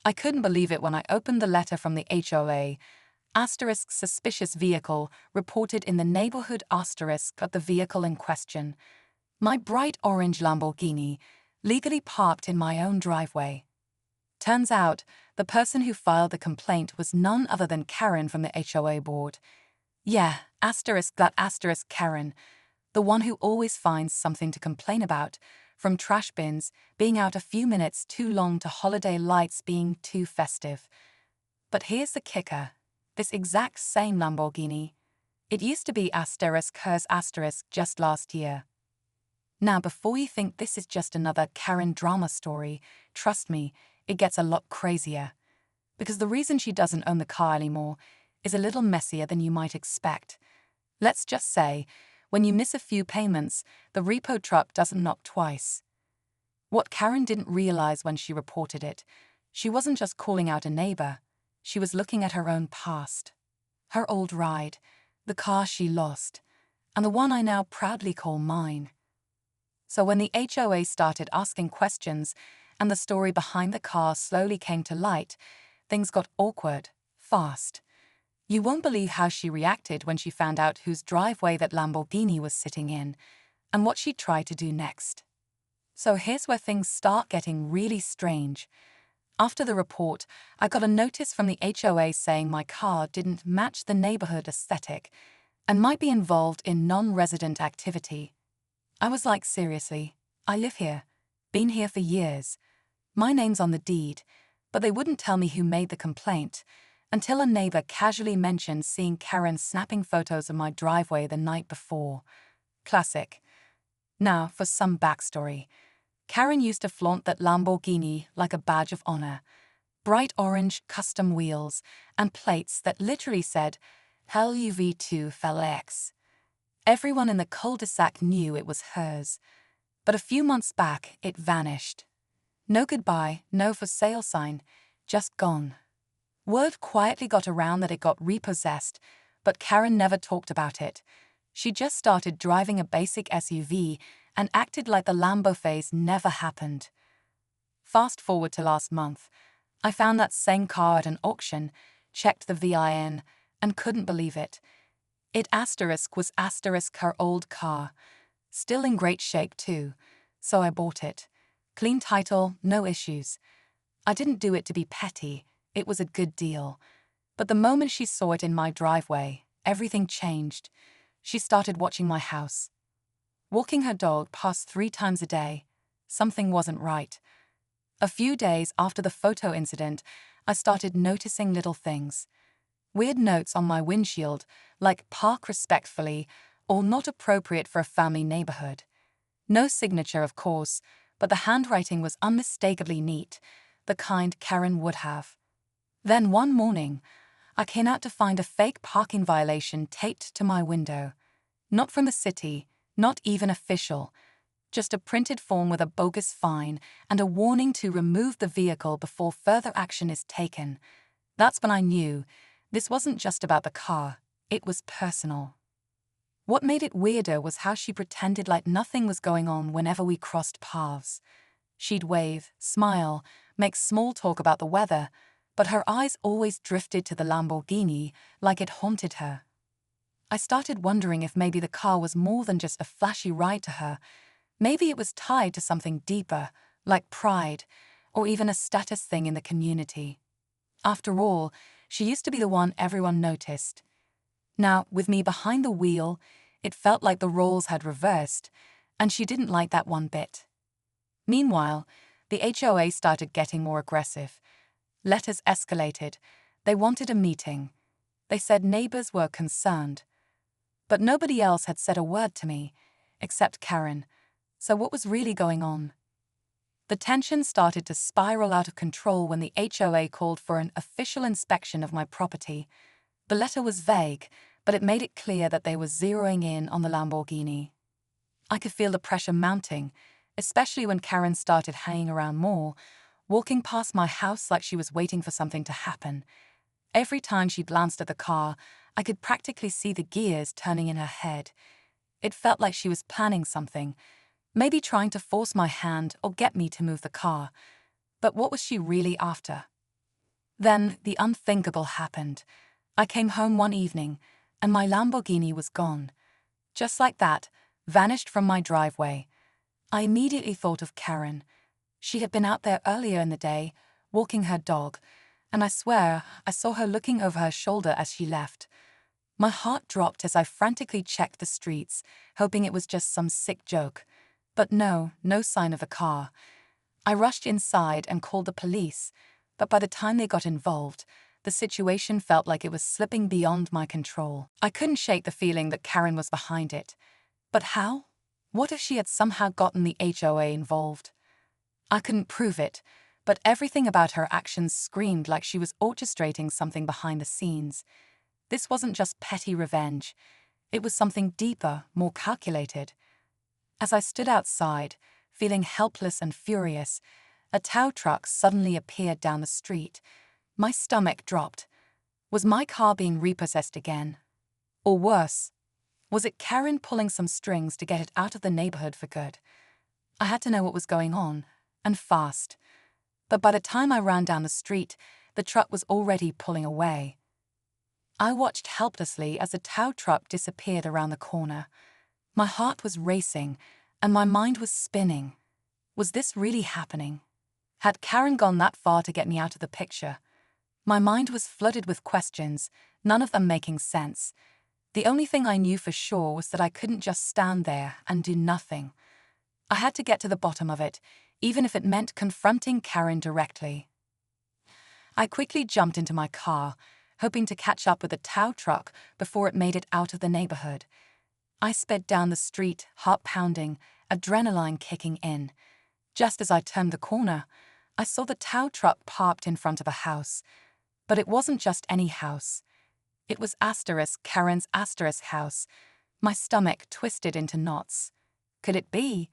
I couldn't believe it when I opened the letter from the HOA. Asterisk suspicious vehicle reported in the neighborhood asterisk of the vehicle in question. My bright orange Lamborghini, legally parked in my own driveway. Turns out, the person who filed the complaint was none other than Karen from the HOA board. Yeah, asterisk that asterisk Karen, the one who always finds something to complain about, from trash bins being out a few minutes too long to holiday lights being too festive. But here's the kicker. This exact same Lamborghini. It used to be asterisk hers asterisk just last year. Now, before you think this is just another Karen drama story, trust me, it gets a lot crazier. Because the reason she doesn't own the car anymore is a little messier than you might expect. Let's just say, when you miss a few payments, the repo truck doesn't knock twice. What Karen didn't realize when she reported it, she wasn't just calling out a neighbor, she was looking at her own past. Her old ride, the car she lost, and the one I now proudly call mine. So when the HOA started asking questions and the story behind the car slowly came to light, things got awkward, fast. You won't believe how she reacted when she found out whose driveway that Lamborghini was sitting in, and what she tried to do next. So here's where things start getting really strange. After the report, I got a notice from the HOA saying my car didn't match the neighborhood aesthetic and might be involved in non-resident activity. I was like, seriously, I live here, been here for years. My name's on the deed, but they wouldn't tell me who made the complaint until a neighbor casually mentioned seeing Karen snapping photos of my driveway the night before. Classic. Now, for some backstory. Karen used to flaunt that Lamborghini like a badge of honor. Bright orange custom wheels and plates that literally said, LUV2 FLX. Everyone in the cul-de-sac knew it was hers. But a few months back, it vanished. No goodbye, no for sale sign, just gone. Word quietly got around that it got repossessed, but Karen never talked about it. She just started driving a basic SUV and acted like the Lambo phase never happened. Fast forward to last month. I found that same car at an auction, checked the VIN, and couldn't believe it. It was asterisk her old car. Still in great shape too, so I bought it. Clean title, no issues. I didn't do it to be petty, it was a good deal. But the moment she saw it in my driveway, everything changed. She started watching my house. Walking her dog past 3 times a day. Something wasn't right. A few days after the photo incident, I started noticing little things. Weird notes on my windshield, like park respectfully or not appropriate for a family neighborhood. No signature, of course, but the handwriting was unmistakably neat, the kind Karen would have. Then one morning, I came out to find a fake parking violation taped to my window. Not from the city, not even official, just a printed form with a bogus fine and a warning to remove the vehicle before further action is taken. That's when I knew this wasn't just about the car, it was personal. What made it weirder was how she pretended like nothing was going on whenever we crossed paths. She'd wave, smile, make small talk about the weather, but her eyes always drifted to the Lamborghini like it haunted her. I started wondering if maybe the car was more than just a flashy ride to her. Maybe it was tied to something deeper, like pride, or even a status thing in the community. After all, she used to be the one everyone noticed. Now, with me behind the wheel, it felt like the roles had reversed, and she didn't like that one bit. Meanwhile, the HOA started getting more aggressive. Letters escalated. They wanted a meeting. They said neighbors were concerned. But nobody else had said a word to me, except Karen. So what was really going on? The tension started to spiral out of control when the HOA called for an official inspection of my property. The letter was vague, but it made it clear that they were zeroing in on the Lamborghini. I could feel the pressure mounting, especially when Karen started hanging around more, walking past my house like she was waiting for something to happen. Every time she glanced at the car, I could practically see the gears turning in her head. It felt like she was planning something, maybe trying to force my hand or get me to move the car. But what was she really after? Then the unthinkable happened. I came home one evening, and my Lamborghini was gone. Just like that, vanished from my driveway. I immediately thought of Karen. She had been out there earlier in the day, walking her dog, and I swear I saw her looking over her shoulder as she left. My heart dropped as I frantically checked the streets, hoping it was just some sick joke. But no sign of a car. I rushed inside and called the police, but by the time they got involved, the situation felt like it was slipping beyond my control. I couldn't shake the feeling that Karen was behind it. But how? What if she had somehow gotten the HOA involved? I couldn't prove it, but everything about her actions screamed like she was orchestrating something behind the scenes. This wasn't just petty revenge. It was something deeper, more calculated. As I stood outside, feeling helpless and furious, a tow truck suddenly appeared down the street. My stomach dropped. Was my car being repossessed again? Or worse, was it Karen pulling some strings to get it out of the neighborhood for good? I had to know what was going on, and fast. But by the time I ran down the street, the truck was already pulling away. I watched helplessly as the tow truck disappeared around the corner. My heart was racing, and my mind was spinning. Was this really happening? Had Karen gone that far to get me out of the picture? My mind was flooded with questions, none of them making sense. The only thing I knew for sure was that I couldn't just stand there and do nothing. I had to get to the bottom of it, even if it meant confronting Karen directly. I quickly jumped into my car, hoping to catch up with the tow truck before it made it out of the neighborhood. I sped down the street, heart pounding, adrenaline kicking in. Just as I turned the corner, I saw the tow truck parked in front of a house. But it wasn't just any house. It was Karen's house. My stomach twisted into knots. Could it be?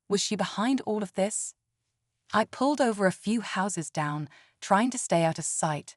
Was she behind all of this? I pulled over a few houses down, trying to stay out of sight.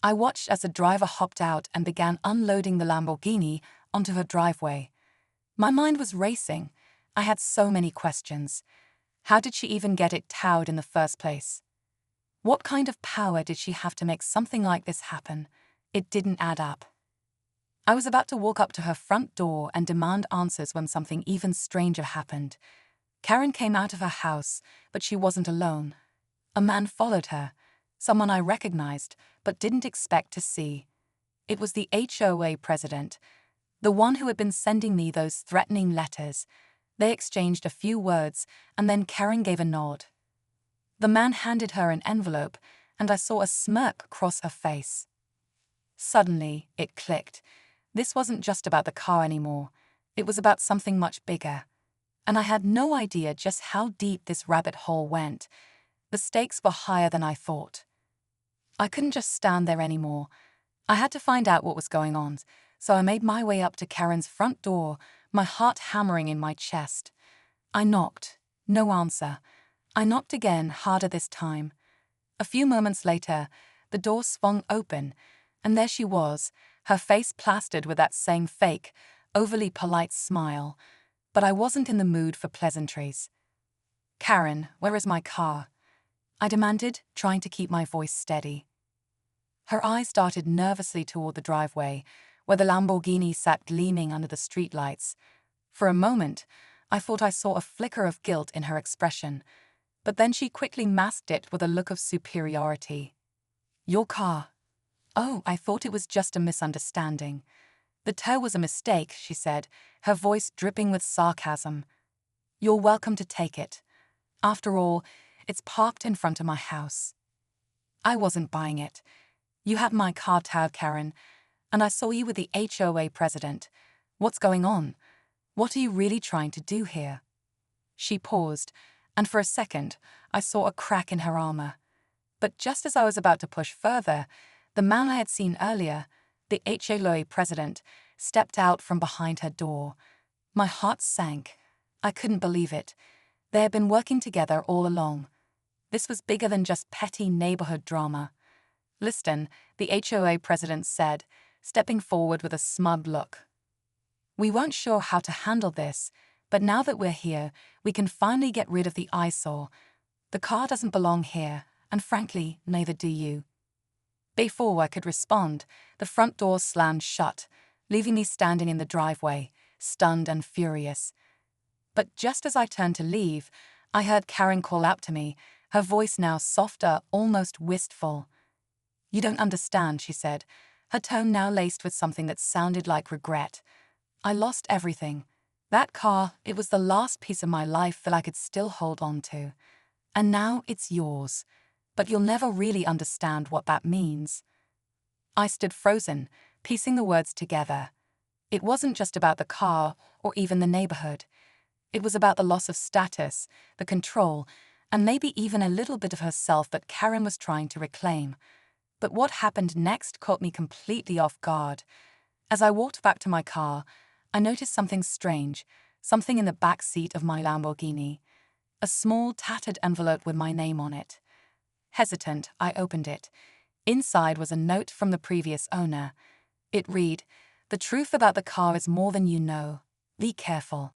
I watched as the driver hopped out and began unloading the Lamborghini onto her driveway. My mind was racing. I had so many questions. How did she even get it towed in the first place? What kind of power did she have to make something like this happen? It didn't add up. I was about to walk up to her front door and demand answers when something even stranger happened. Karen came out of her house, but she wasn't alone. A man followed her, someone I recognized but didn't expect to see. It was the HOA president, the one who had been sending me those threatening letters. They exchanged a few words, and then Karen gave a nod. The man handed her an envelope, and I saw a smirk cross her face. Suddenly, it clicked. This wasn't just about the car anymore. It was about something much bigger. And I had no idea just how deep this rabbit hole went. The stakes were higher than I thought. I couldn't just stand there anymore. I had to find out what was going on, so I made my way up to Karen's front door, my heart hammering in my chest. I knocked. No answer. I knocked again, harder this time. A few moments later, the door swung open, and there she was, her face plastered with that same fake, overly polite smile. But I wasn't in the mood for pleasantries. "Karen, where is my car?" I demanded, trying to keep my voice steady. Her eyes darted nervously toward the driveway, where the Lamborghini sat gleaming under the streetlights. For a moment, I thought I saw a flicker of guilt in her expression, but then she quickly masked it with a look of superiority. "Your car." "Oh, I thought it was just a misunderstanding." "The tow was a mistake," she said, her voice dripping with sarcasm. "You're welcome to take it. After all, it's parked in front of my house." I wasn't buying it. "You had my car towed, Karen, and I saw you with the HOA president. What's going on? What are you really trying to do here?" She paused, and for a second, I saw a crack in her armor. But just as I was about to push further, the man I had seen earlier, the HOA president, stepped out from behind her door. My heart sank. I couldn't believe it. They had been working together all along. This was bigger than just petty neighborhood drama. "Listen," the HOA president said, stepping forward with a smug look. "We weren't sure how to handle this, but now that we're here, we can finally get rid of the eyesore. The car doesn't belong here, and frankly, neither do you." Before I could respond, the front door slammed shut, leaving me standing in the driveway, stunned and furious. But just as I turned to leave, I heard Karen call out to me, her voice now softer, almost wistful. "You don't understand," she said, her tone now laced with something that sounded like regret. "I lost everything. That car, it was the last piece of my life that I could still hold on to. And now it's yours. But you'll never really understand what that means." I stood frozen, piecing the words together. It wasn't just about the car or even the neighborhood. It was about the loss of status, the control, and maybe even a little bit of herself that Karen was trying to reclaim. But what happened next caught me completely off guard. As I walked back to my car, I noticed something strange, something in the back seat of my Lamborghini. A small, tattered envelope with my name on it. Hesitant, I opened it. Inside was a note from the previous owner. It read, "The truth about the car is more than you know. Be careful."